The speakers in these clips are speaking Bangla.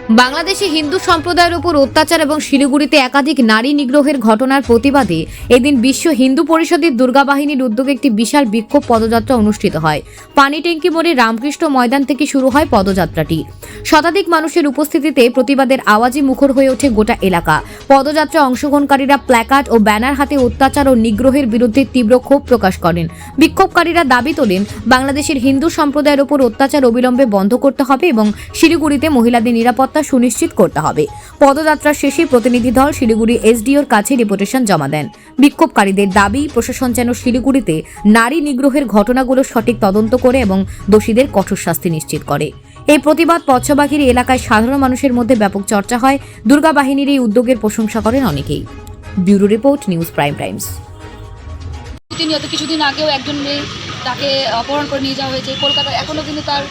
বাংলাদেশে হিন্দু সম্প্রদায়ের উপর অত্যাচার এবং শিলিগুড়িতে একাধিক নারী নিগ্রহের ঘটনার প্রতিবাদে এদিন বিশ্ব হিন্দু পরিষদের দুর্গা বাহিনীর উদ্যোগে একটি বিশাল বিক্ষোভ পদযাত্রা অনুষ্ঠিত হয়। পানিট্যাঙ্কি মোড়ে রামকৃষ্ণ ময়দান থেকে শুরু হয় পদযাত্রাটি। শতাধিক মানুষের উপস্থিতিতে প্রতিবাদের আওয়াজে মুখর হয়ে ওঠে গোটা এলাকা। পদযাত্রায় অংশগ্রহণকারীরা প্ল্যাকার্ড ও ব্যানার হাতে অত্যাচার ও নিগ্রহের বিরুদ্ধে তীব্র ক্ষোভ প্রকাশ করেন। বিক্ষোভকারীরা দাবি তোলেন, বাংলাদেশের হিন্দু সম্প্রদায়ের উপর অত্যাচার অবিলম্বে বন্ধ করতে হবে এবং শিলিগুড়িতে মহিলাদের নিরাপত্তা সুনিশ্চিত করতে হবে। পদযাত্রার শেষে প্রতিনিধি দল শিলিগুড়ি এসডিওর কাছে ডেপুটেশন জমা দেন। বিক্ষোভকারীদের দাবি, প্রশাসন যেন শিলিগুড়িতে নারী নিগ্রহের ঘটনাগুলো সঠিক তদন্ত করে এবং দোষীদের কঠোর শাস্তি নিশ্চিত করে। এই প্রতিবাদ পথবাগির এলাকায় সাধারণ মানুষের মধ্যে ব্যাপক চর্চা হয়। দুর্গা বাহিনীর এই উদ্যোগের প্রশংসা করেন অনেকেই। Bureau report, news prime Times. প্রতিনিয়ত কিছুদিন আগেও একজন মেয়ে তাকে অপহরণ করে নিয়ে যাওয়া হয়েছে কলকাতায়, এখনও কিন্তু তার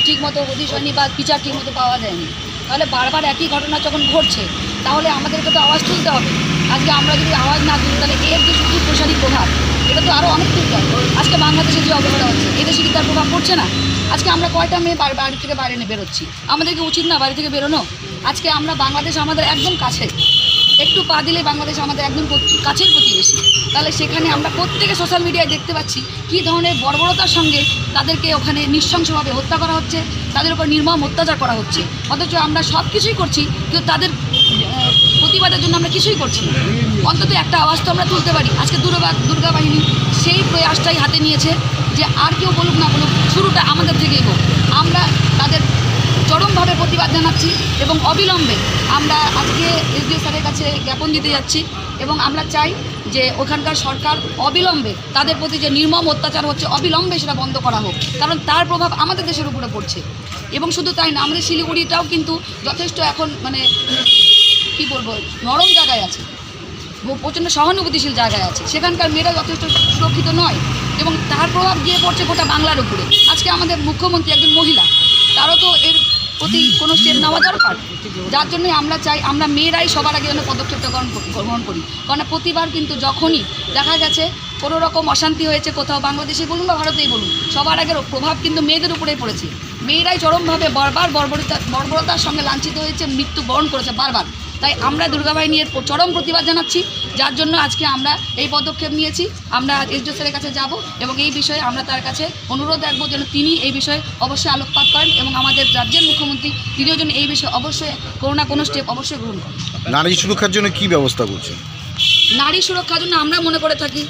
ঠিকমতো হদিশ হয়নি বা বিচার ঠিকমতো পাওয়া যায়নি। তাহলে বারবার একই ঘটনা যখন ঘটছে, তাহলে আমাদেরকে তো আওয়াজ তুলতে হবে। আজকে আমরা যদি আওয়াজ না তুলি, তাহলে এর যে শুধু প্রসারী প্রভাব, এটা তো আরও অনেক তুলতে হবে। আজকে বাংলাদেশে যে অবস্থা হচ্ছে, এদেশে কি তার প্রভাব পড়ছে না? আজকে আমরা কয়টা মেয়ে বাড়ি থেকে বাইরে বেরোচ্ছি, আমাদেরকে উচিত না বাড়ি থেকে বেরোনো? আজকে আমরা বাংলাদেশ আমাদের একদম কাছে, একটু পা দিলে বাংলাদেশ আমাদের একদম কাছের প্রতিবেশী। তাহলে সেখানে আমরা প্রত্যেকে সোশ্যাল মিডিয়ায় দেখতে পাচ্ছি কী ধরনের বর্বরতার সঙ্গে তাদেরকে ওখানে নৃশংসভাবে হত্যা করা হচ্ছে, তাদের উপর নির্মম অত্যাচার করা হচ্ছে। অথচ আমরা সব কিছুই করছি, কিন্তু তাদের প্রতিবাদের জন্য আমরা কিছুই করছি না। অন্তত একটা আওয়াজ তো আমরা তুলতে পারি। আজকে দুর্গা বাহিনী সেই প্রয়াসটাই হাতে নিয়েছে যে আর কেউ বলুক না বলুক, শুরুটা আমাদের থেকেই হোক। আমরা তাদের চরমভাবে প্রতিবাদ জানাচ্ছি এবং অবিলম্বে আমরা আজকে এসডিও স্যারের কাছে জ্ঞাপন দিতে যাচ্ছি এবং আমরা চাই যে ওখানকার সরকার অবিলম্বে তাদের প্রতি যে নির্মম অত্যাচার হচ্ছে, অবিলম্বে সেটা বন্ধ করা হোক, কারণ তার প্রভাব আমাদের দেশের উপরে পড়ছে। এবং শুধু তাই না, আমাদের শিলিগুড়িটাও কিন্তু যথেষ্ট এখন কি বলবো, নরম জায়গায় আছে, প্রচণ্ড সহানুভূতিশীল জায়গায় আছে। সেখানকার মেয়েরা যথেষ্ট সুরক্ষিত নয় এবং তার প্রভাব গিয়ে পড়ছে গোটা বাংলার উপরে। আজকে আমাদের মুখ্যমন্ত্রী একজন মহিলা, তারও তো এর প্রতি কোনো স্টেপ নেওয়া দরকার। যার জন্যই আমরা চাই আমরা মেয়েরাই সবার আগে যেন পদক্ষেপটা গ্রহণ করি। কারণ প্রতিবার কিন্তু যখনই দেখা গেছে কোনো রকম অশান্তি হয়েছে কোথাও, বাংলাদেশে বলুন বা ভারতেই বলুন, সবার আগের প্রভাব কিন্তু মেয়েদের উপরেই পড়েছে। মেয়েরাই চরমভাবে বারবার বর্বরতার সঙ্গে লাঞ্ছিত হয়েছে, মৃত্যুবরণ করেছে বারবার। তাই আমরা দুর্গা বাহিনীর চরম প্রতিবাদ জানাচ্ছি, যার জন্য আজকে আমরা এই পদক্ষেপ নিয়েছি। আমরা এসডিও স্যারের কাছে যাব এবং এই বিষয়ে আমরা তার কাছে অনুরোধ রাখবো যেন তিনি এই বিষয়ে অবশ্যই আলোকপাত করেন এবং আমাদের রাজ্যের মুখ্যমন্ত্রী তিনিও যেন এই বিষয়ে অবশ্যই কোনো না কোনো স্টেপ অবশ্যই গ্রহণ করেন। নারী সুরক্ষার জন্য কি ব্যবস্থা করছে? নারী সুরক্ষার জন্য আমরা মনে করে থাকি